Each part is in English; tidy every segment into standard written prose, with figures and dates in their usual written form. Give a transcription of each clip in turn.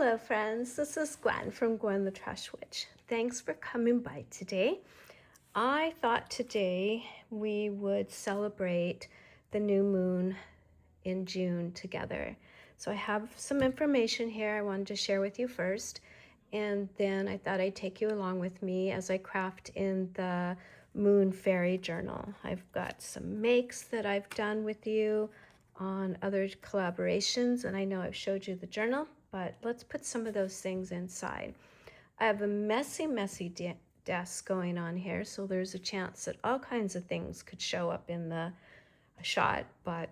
Hello friends, this is Gwen from Gwen the Trash Witch. Thanks for coming by today. I thought today we would celebrate the new moon in June together. So I have some information here I wanted to share with you first, and then I thought I'd take you along with me as I craft in the Moon Fairy Journal. I've got some makes that I've done with you on other collaborations, and I know I've showed you the journal, but let's put some of those things inside. I have a messy desk going on here, so there's a chance that all kinds of things could show up in the shot, but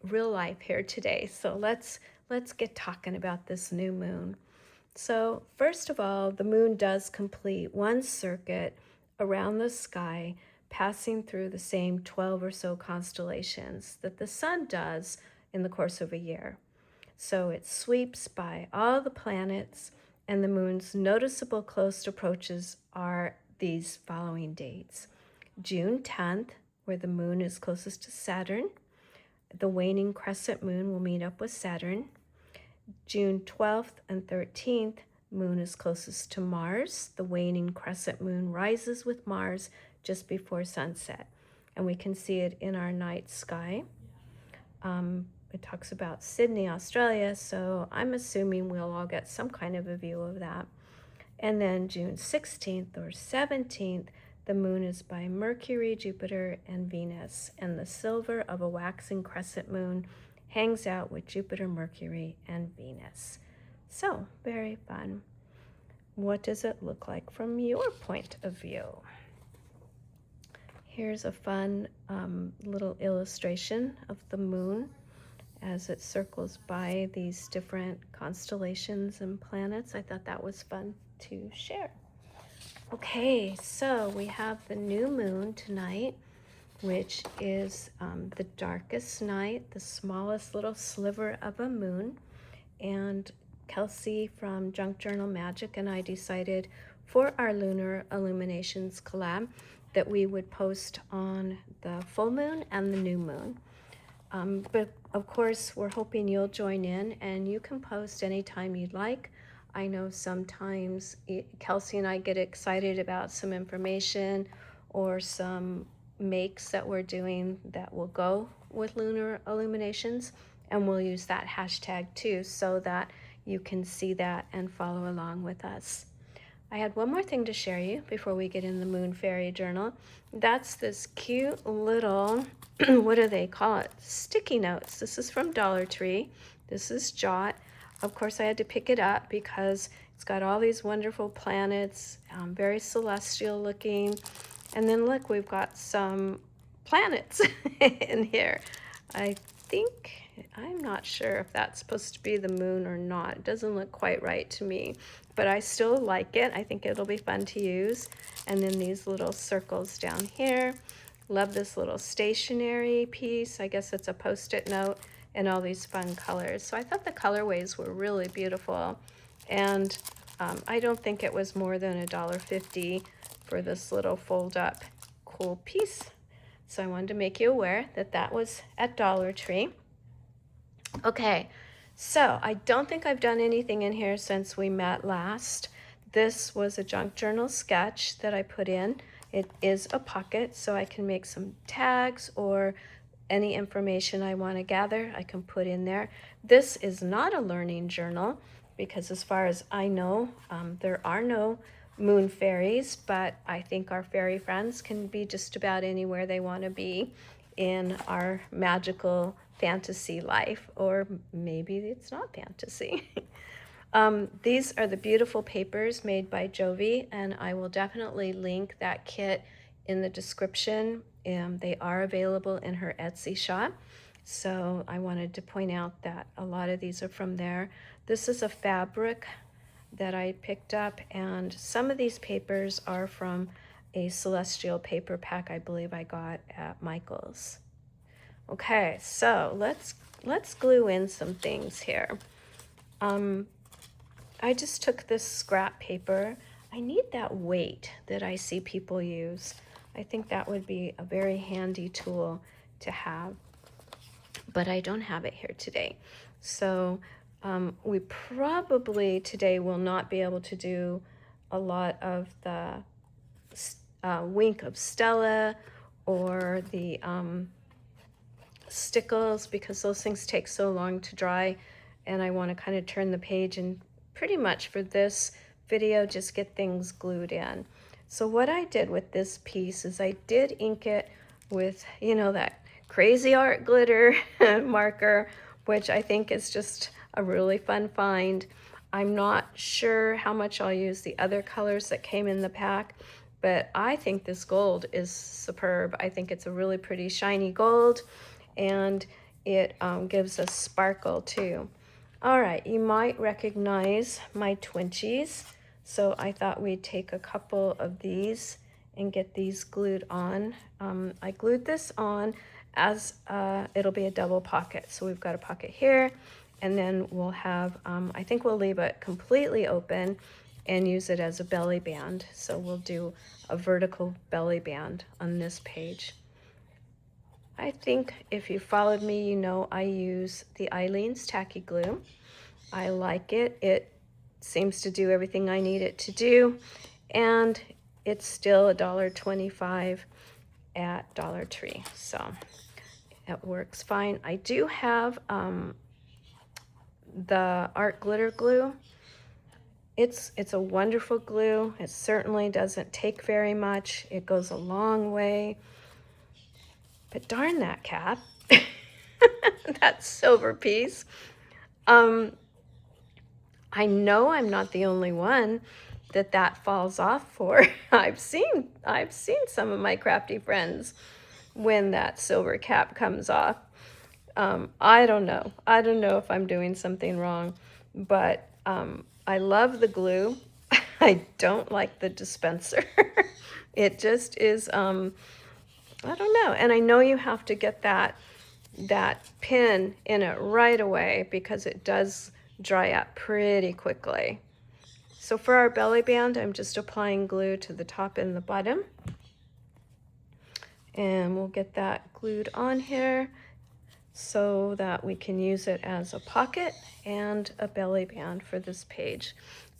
real life here today. So let's get talking about this new moon. So first of all, the moon does complete one circuit around the sky, passing through the same 12 or so constellations that the sun does in the course of a year. So it sweeps by all the planets, and the moon's noticeable close approaches are these following dates. June 10th, where the moon is closest to Saturn. The waning crescent moon will meet up with Saturn. June 12th and 13th, moon is closest to Mars. The waning crescent moon rises with Mars just before sunset, and we can see it in our night sky. It talks about Sydney, Australia, so I'm assuming we'll all get some kind of a view of that. And then June 16th or 17th, the moon is by Mercury, Jupiter, and Venus, and the silver of a waxing crescent moon hangs out with Jupiter, Mercury, and Venus. So, very fun. What does it look like from your point of view? Here's a fun little illustration of the moon as it circles by these different constellations and planets. I thought that was fun to share. Okay, so we have the new moon tonight, which is the darkest night, the smallest little sliver of a moon. And Kelcy from Junk Journal Magic and I decided for our Lunar Illuminations collab that we would post on the full moon and the new moon. But of course, we're hoping you'll join in, and you can post anytime you'd like. I know sometimes Kelcy and I get excited about some information or some makes that we're doing that will go with Lunar Illuminations, and we'll use that hashtag too so that you can see that and follow along with us. I had one more thing to share you before we get in the Moon Fairy Journal. That's this cute little, what do they call it? Sticky notes. This is from Dollar Tree. This is Jot. Of course, I had to pick it up because it's got all these wonderful planets, very celestial looking. And then look, we've got some planets in here. I'm not sure if that's supposed to be the moon or not. It doesn't look quite right to me, but I still like it. I think it'll be fun to use. And then these little circles down here. Love this little stationery piece. I guess it's a Post-it note, and all these fun colors. So I thought the colorways were really beautiful. And I don't think it was more than $1.50 for this little fold-up cool piece. So I wanted to make you aware that that was at Dollar Tree. Okay, so I don't think I've done anything in here since we met last. This was a junk journal sketch that I put in. It is a pocket, so I can make some tags or any information I want to gather, I can put in there. This is not a learning journal because as far as I know, there are no moon fairies, but I think our fairy friends can be just about anywhere they want to be in our magical fantasy life, or maybe it's not fantasy. These are the beautiful papers made by Jovi, and I will definitely link that kit in the description. They are available in her Etsy shop, so I wanted to point out that a lot of these are from there. This is a fabric that I picked up, and some of these papers are from a celestial paper pack I believe I got at Michael's. Okay, so let's glue in some things here. I just took this scrap paper. I need that weight that I see people use. I think that would be a very handy tool to have, but I don't have it here today. So We probably today will not be able to do a lot of the Wink of Stella or the stickles, because those things take so long to dry, and I want to kind of turn the page and pretty much for this video just get things glued in. So what I did with this piece is I did ink it with, you know, that crazy art glitter marker, which I think is just a really fun find. I'm not sure how much I'll use the other colors that came in the pack, but I think this gold is superb. I think it's a really pretty shiny gold, and it gives us sparkle too. All right, you might recognize my Twinchies, so I thought we'd take a couple of these and get these glued on. I glued this on as it'll be a double pocket. So we've got a pocket here, and then we'll have, I think we'll leave it completely open and use it as a belly band. So we'll do a vertical belly band on this page. I think if you followed me, you know I use the Eileen's Tacky Glue. I like it. It seems to do everything I need it to do, and it's still $1.25 at Dollar Tree, so it works fine. I do have the art glitter glue. It's a wonderful glue. It certainly doesn't take very much. It goes a long way. But darn that cap, that silver piece. I know I'm not the only one that falls off for. I've seen some of my crafty friends when that silver cap comes off. I don't know if I'm doing something wrong, but I love the glue. I don't like the dispenser. It just is, I don't know. And I know you have to get that pin in it right away because it does dry up pretty quickly. So for our belly band, I'm just applying glue to the top and the bottom. And we'll get that glued on here so that we can use it as a pocket and a belly band for this page.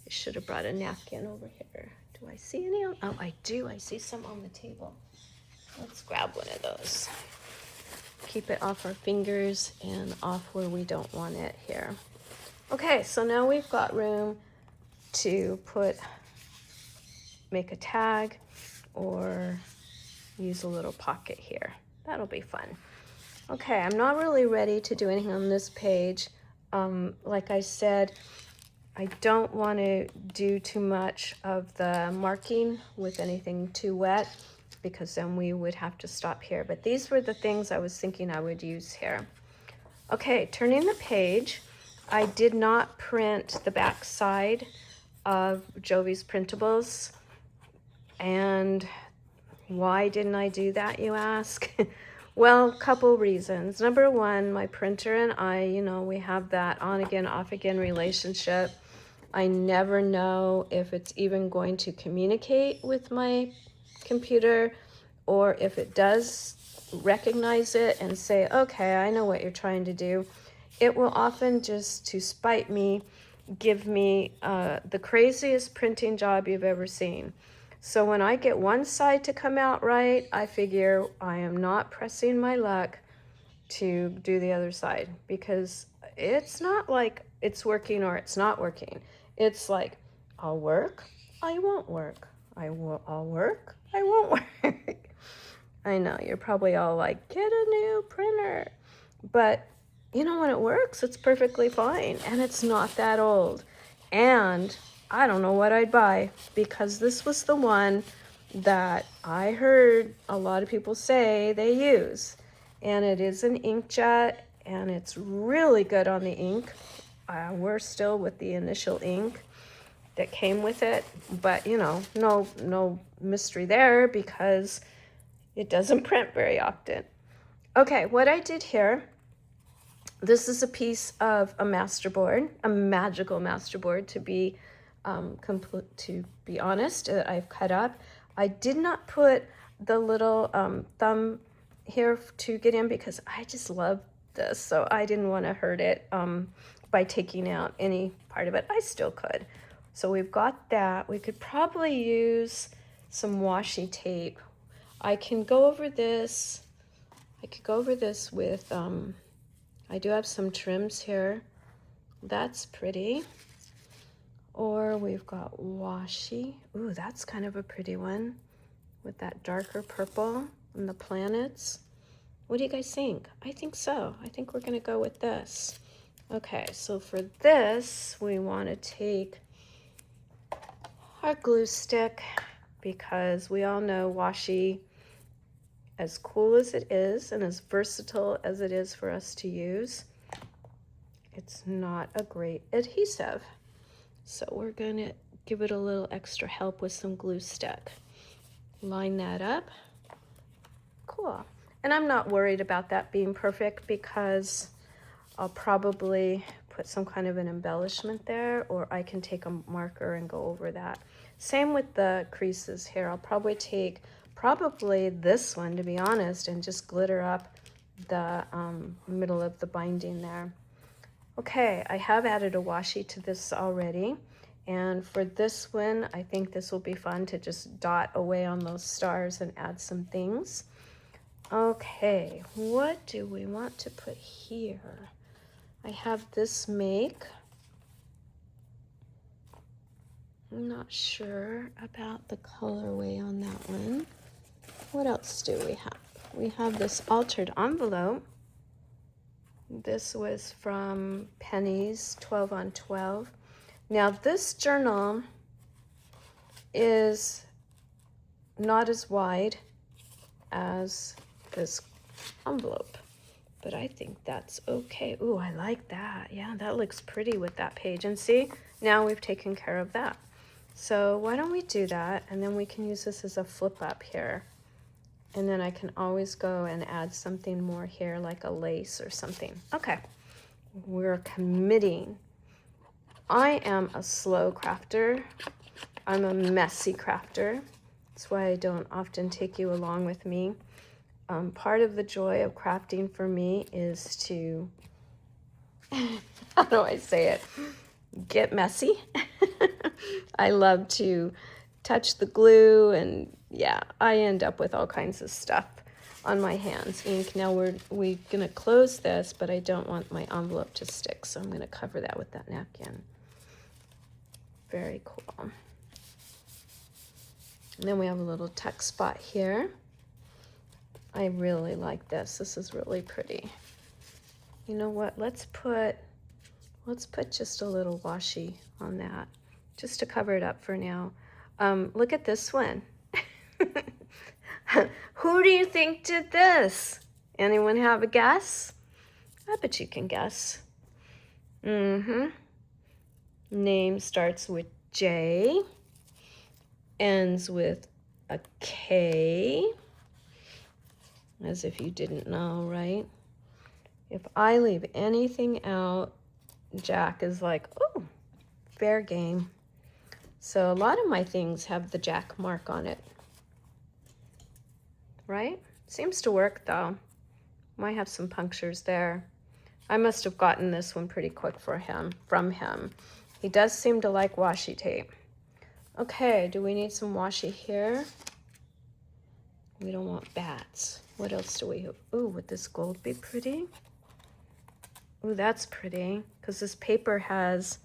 I should have brought a napkin over here. Do I see any? Oh, I do. I see some on the table. Let's grab one of those. Keep it off our fingers and off where we don't want it here. Okay, so now we've got room to make a tag or use a little pocket here. That'll be fun. Okay, I'm not really ready to do anything on this page. Like I said, I don't want to do too much of the marking with anything too wet, because then we would have to stop here. But these were the things I was thinking I would use here. Okay, turning the page, I did not print the back side of Jovi's printables. And why didn't I do that, you ask? Well, a couple reasons. Number one, my printer and I, you know, we have that on again, off again relationship. I never know if it's even going to communicate with my computer, or if it does recognize it and say, okay, I know what you're trying to do. It will often, just to spite me, give me the craziest printing job you've ever seen. So when I get one side to come out right, I figure I am not pressing my luck to do the other side, because it's not like it's working or it's not working. It's like, I'll work, I won't work. I'll work, I won't work. I know, you're probably all like, get a new printer. But you know, when it works, it's perfectly fine, and it's not that old. And I don't know what I'd buy, because this was the one that I heard a lot of people say they use. And it is an inkjet, and it's really good on the ink. We're still with the initial ink that came with it, but you know, no mystery there, because it doesn't print very often. Okay, what I did here, this is a piece of a masterboard, a magical masterboard to be honest, that I've cut up. I did not put the little thumb here to get in, because I just love this, so I didn't want to hurt it by taking out any part of it. I still could. So we've got that. We could probably use some washi tape. I can go over this. I could go over this with, I do have some trims here. That's pretty. Or we've got washi. Ooh, that's kind of a pretty one with that darker purple and the planets. What do you guys think? I think so. I think we're gonna go with this. Okay, so for this, we want to take our glue stick because we all know washi, as cool as it is and as versatile as it is for us to use, it's not a great adhesive. So we're gonna give it a little extra help with some glue stick. Line that up. Cool. And I'm not worried about that being perfect because I'll probably put some kind of an embellishment there, or I can take a marker and go over that. Same with the creases here. I'll probably take this one, to be honest, and just glitter up the middle of the binding there. Okay, I have added a washi to this already. And for this one, I think this will be fun to just dot away on those stars and add some things. Okay, what do we want to put here? I have this make. I'm not sure about the colorway on that one. What else do we have? We have this altered envelope. This was from Penny's 12 on 12. Now this journal is not as wide as this envelope, but I think that's okay. Ooh, I like that. Yeah, that looks pretty with that page. And see, now we've taken care of that. So why don't we do that, and then we can use this as a flip up here. And then I can always go and add something more here, like a lace or something. Okay, we're committing. I am a slow crafter. I'm a messy crafter. That's why I don't often take you along with me. Part of the joy of crafting for me is to, how do I say it? Get messy. I love to touch the glue, and yeah, I end up with all kinds of stuff on my hands. Ink. Now we're gonna close this, but I don't want my envelope to stick, so I'm gonna cover that with that napkin. Very cool. And then we have a little tuck spot here. I really like this. This is really pretty. You know what? Let's put just a little washi on that, just to cover it up for now. Look at this one. Who do you think did this? Anyone have a guess? I bet you can guess. Name starts with J, ends with a K, as if you didn't know, right? If I leave anything out, Jack is like, oh, fair game. So a lot of my things have the Jack mark on it, right? Seems to work though. Might have some punctures there. I must have gotten this one pretty quick from him. He does seem to like washi tape. Okay, do we need some washi here? We don't want bats. What else do we have? Ooh, would this gold be pretty? Ooh, that's pretty, because this paper has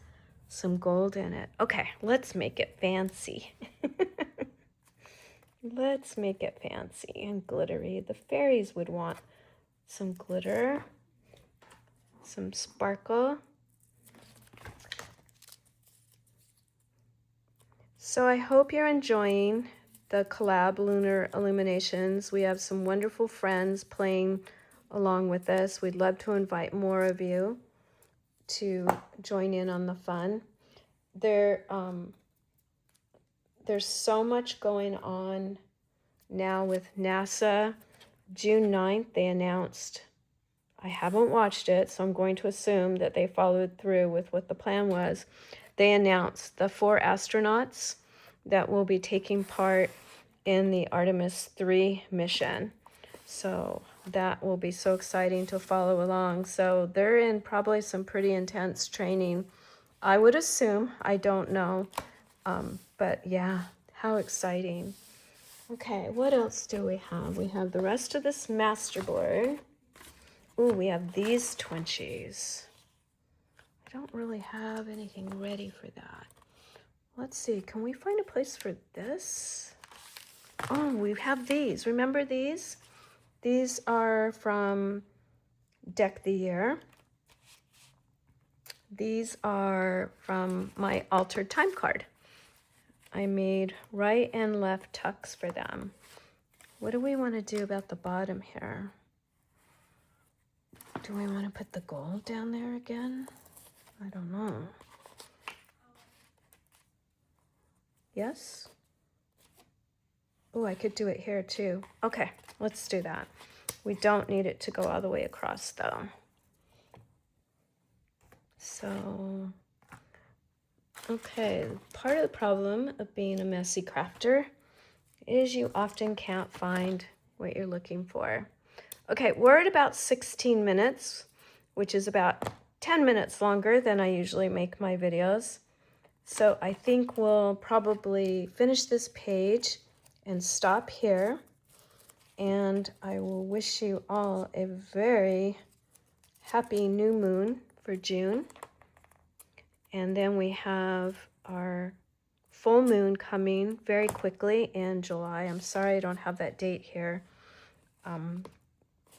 some gold in it. Okay, let's make it fancy. Let's make it fancy and glittery. The fairies would want some glitter, some sparkle. So I hope you're enjoying the collab lunar illuminations. We have some wonderful friends playing along with us. We'd love to invite more of you to join in on the fun. There's so much going on now with NASA. June 9th, they announced, I haven't watched it, so I'm going to assume that they followed through with what the plan was. They announced the 4 astronauts that will be taking part in the Artemis 3 mission. So that will be so exciting to follow along. So they're in probably some pretty intense training, I would assume. I don't know. But yeah, how exciting. Okay, what else do we have? We have the rest of this masterboard. Ooh, we have these twinchies. I don't really have anything ready for that. Let's see, can we find a place for this? Oh, we have these. Remember these? These are from Deck the Year. These are from my altered time card. I made right and left tucks for them. What do we want to do about the bottom here? Do we want to put the gold down there again? I don't know. Yes? Oh, I could do it here too. Okay, let's do that. We don't need it to go all the way across though. So, okay, part of the problem of being a messy crafter is you often can't find what you're looking for. Okay, we're at about 16 minutes, which is about 10 minutes longer than I usually make my videos. So I think we'll probably finish this page and stop here. And I will wish you all a very happy new moon for June. And then we have our full moon coming very quickly in July. I'm sorry I don't have that date here.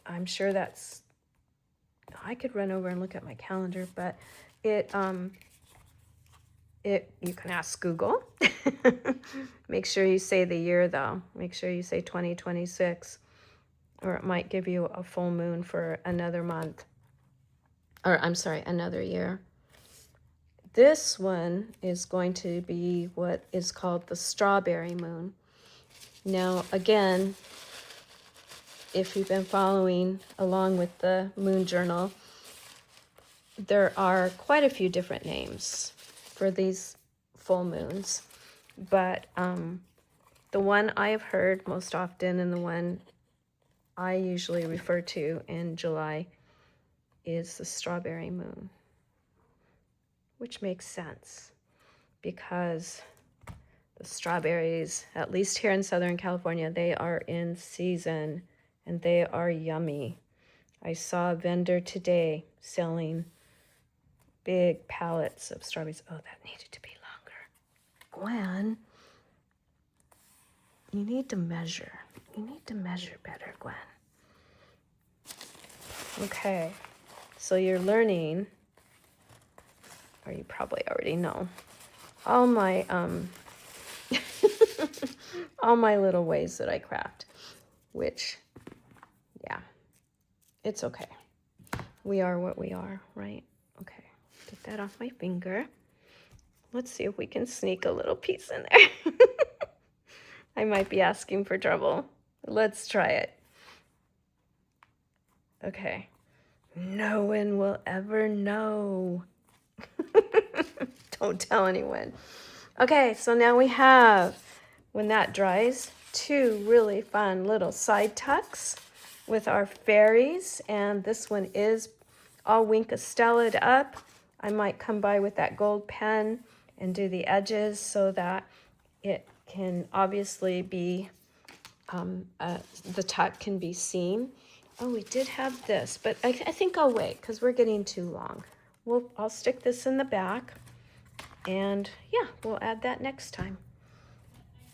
I'm sure that's, I could run over and look at my calendar, but you can ask Google. Make sure you say the year though. Make sure you say 2026, or it might give you a full moon for another month. Or I'm sorry, another year. This one is going to be what is called the strawberry moon. Now, again, if you've been following along with the moon journal, there are quite a few different names for these full moons. But the one I have heard most often and the one I usually refer to in July is the strawberry moon, which makes sense because the strawberries, at least here in Southern California, they are in season and they are yummy. I saw a vendor today selling big pallets of strawberries. Oh, that needed to be longer. Gwen, you need to measure. You need to measure better, Gwen. Okay, so you're learning, or you probably already know, all my all my little ways that I craft, which, yeah, it's okay. We are what we are, right? Okay, get that off my finger. Let's see if we can sneak a little piece in there. I might be asking for trouble. Let's try it. Okay. No one will ever know. Don't tell anyone. Okay, so now we have, when that dries, two really fun little side tucks with our fairies, and this one is all Wink-a-Stellaed up. I might come by with that gold pen and do the edges so that it can obviously be, the tuck can be seen. Oh, we did have this, but I think I'll wait because we're getting too long. I'll stick this in the back, and yeah, we'll add that next time.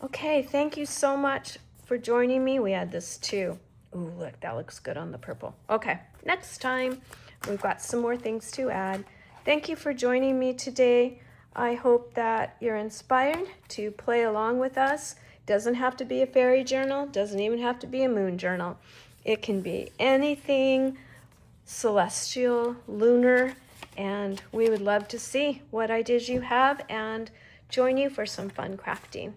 Okay, thank you so much for joining me. We add this too. Ooh, look, that looks good on the purple. Okay, next time we've got some more things to add. Thank you for joining me today. I hope that you're inspired to play along with us. Doesn't have to be a fairy journal, doesn't even have to be a moon journal. It can be anything celestial, lunar, and we would love to see what ideas you have and join you for some fun crafting.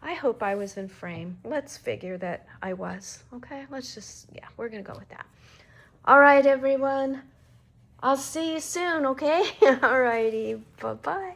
I hope I was in frame. Let's figure that I was. Okay, let's just, yeah, we're gonna go with that. All right, everyone. I'll see you soon, okay? All righty, bye-bye.